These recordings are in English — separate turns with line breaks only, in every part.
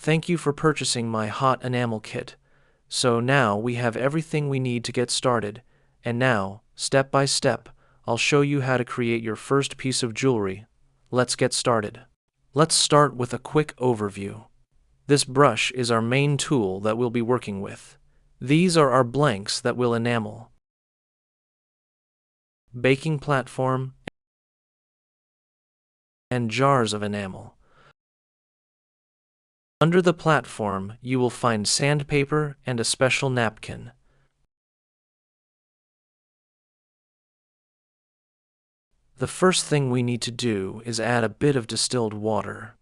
Thank you for purchasing my hot enamel kit. So now we have everything we need to get started, and now, step by step, I'll show you how to create your first piece of jewelry. Let's get started. Let's start with a quick overview. This brush is our main tool that we'll be working with. These are our blanks that we'll enamel. Baking platform and jars of enamel. Under the platform, you will find sandpaper and a special napkin. The first thing we need to do is add a bit of distilled water.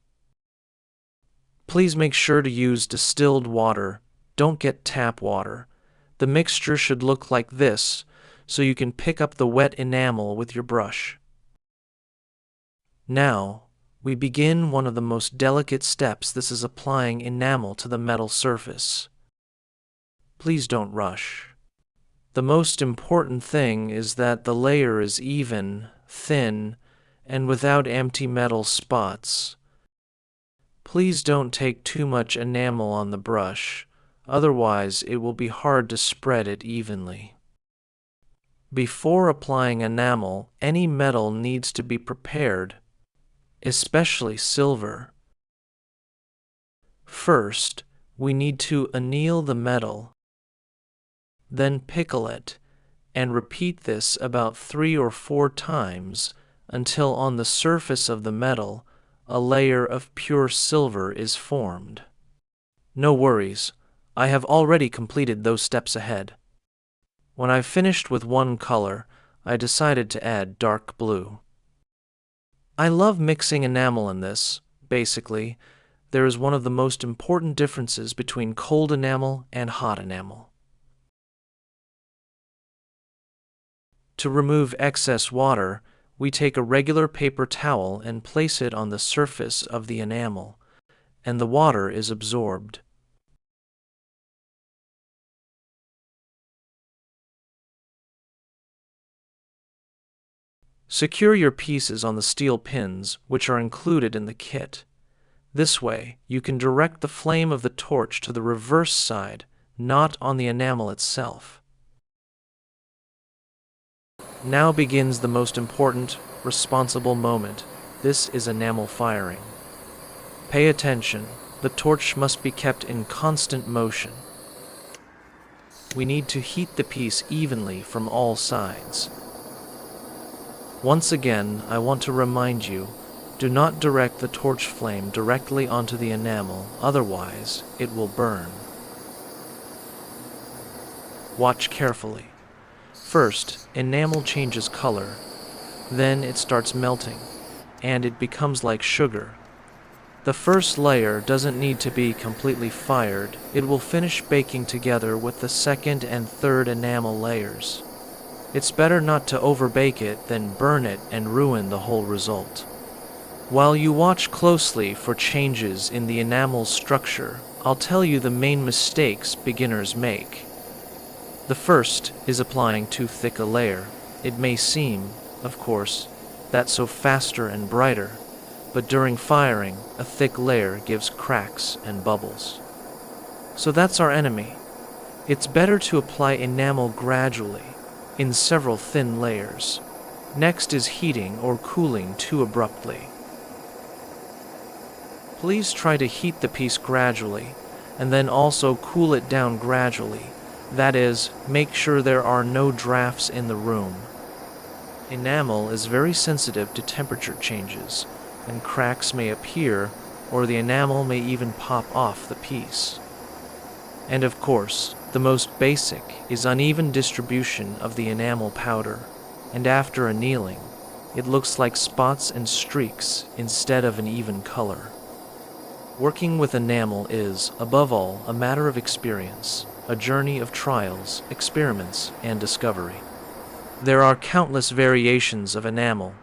Please make sure to use distilled water. Don't get tap water. The mixture should look like this, so you can pick up the wet enamel with your brush. Now, we begin one of the most delicate steps. This is applying enamel to the metal surface. Please don't rush. The most important thing is that the layer is even, thin, and without empty metal spots. Please don't take too much enamel on the brush, otherwise it will be hard to spread it evenly. Before applying enamel, any metal needs to be prepared, especially silver. First, we need to anneal the metal, then pickle it, and repeat this about 3 or 4 times until on the surface of the metal a layer of pure silver is formed. No worries, I have already completed those steps ahead. When I finished with one color, I decided to add dark blue. I love mixing enamel in this. Basically, there is one of the most important differences between cold enamel and hot enamel. To remove excess water, we take a regular paper towel and place it on the surface of the enamel, and the water is absorbed. Secure your pieces on the steel pins, which are included in the kit. This way, you can direct the flame of the torch to the reverse side, not on the enamel itself. Now begins the most important, responsible moment. This is enamel firing. Pay attention. The torch must be kept in constant motion. We need to heat the piece evenly from all sides. Once again, I want to remind you, do not direct the torch flame directly onto the enamel, otherwise it will burn. Watch carefully. First, enamel changes color, then it starts melting, and it becomes like sugar. The first layer doesn't need to be completely fired. It will finish baking together with the second and third enamel layers. It's better not to overbake it than burn it and ruin the whole result. While you watch closely for changes in the enamel's structure, I'll tell you the main mistakes beginners make. The first is applying too thick a layer. It may seem, of course, that's so faster and brighter, but during firing, a thick layer gives cracks and bubbles. So that's our enemy. It's better to apply enamel gradually, in several thin layers. Next is heating or cooling too abruptly. Please try to heat the piece gradually, and then also cool it down gradually. That is, make sure there are no drafts in the room. Enamel is very sensitive to temperature changes, and cracks may appear, or the enamel may even pop off the piece. And of course, the most basic is uneven distribution of the enamel powder, and after annealing, it looks like spots and streaks instead of an even color. Working with enamel is, above all, a matter of experience, a journey of trials, experiments, and discovery. There are countless variations of enamel: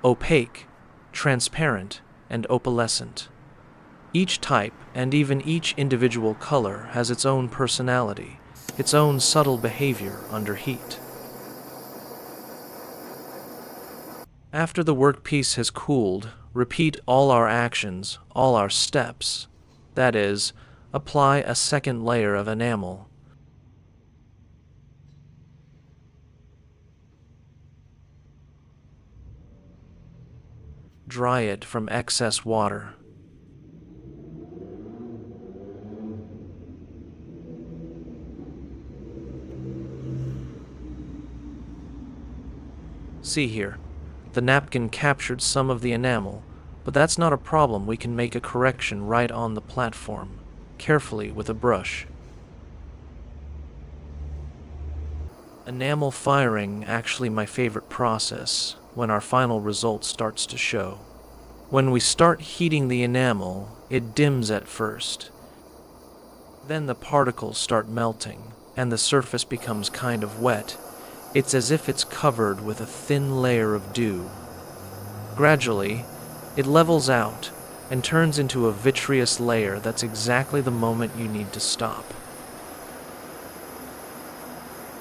opaque, transparent, and opalescent. Each type, and even each individual color, has its own personality, its own subtle behavior under heat. After the workpiece has cooled, repeat all our actions, all our steps. That is, apply a second layer of enamel. Dry it from excess water. See here, the napkin captured some of the enamel, but that's not a problem. We can make a correction right on the platform, carefully with a brush. Enamel firing actually my favorite process when our final result starts to show. When we start heating the enamel, it dims at first. Then the particles start melting, and the surface becomes kind of wet. It's as if it's covered with a thin layer of dew. Gradually, it levels out and turns into a vitreous layer. That's exactly the moment you need to stop.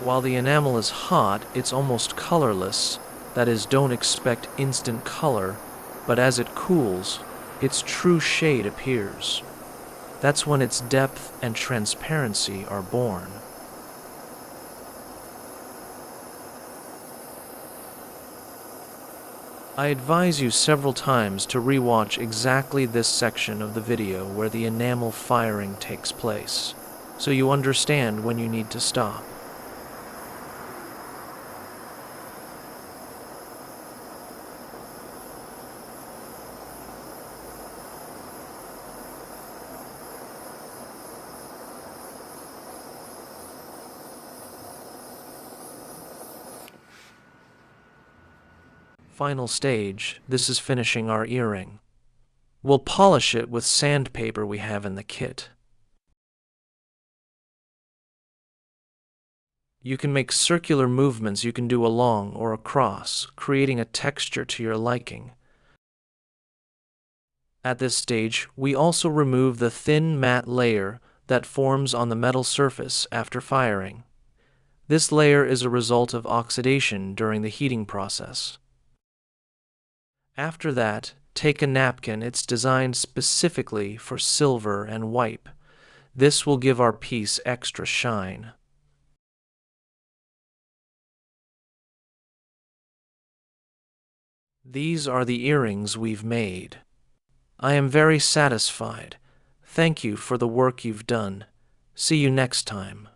While the enamel is hot, it's almost colorless. That is, don't expect instant color, but as it cools, its true shade appears. That's when its depth and transparency are born. I advise you several times to rewatch exactly this section of the video where the enamel firing takes place, so you understand when you need to stop. Final stage, this is finishing our earring. We'll polish it with sandpaper we have in the kit. You can make circular movements. You can do along or across, creating a texture to your liking. At this stage, we also remove the thin matte layer that forms on the metal surface after firing. This layer is a result of oxidation during the heating process. After that, take a napkin. It's designed specifically for silver and wipe. This will give our piece extra shine. These are the earrings we've made. I am very satisfied. Thank you for the work you've done. See you next time.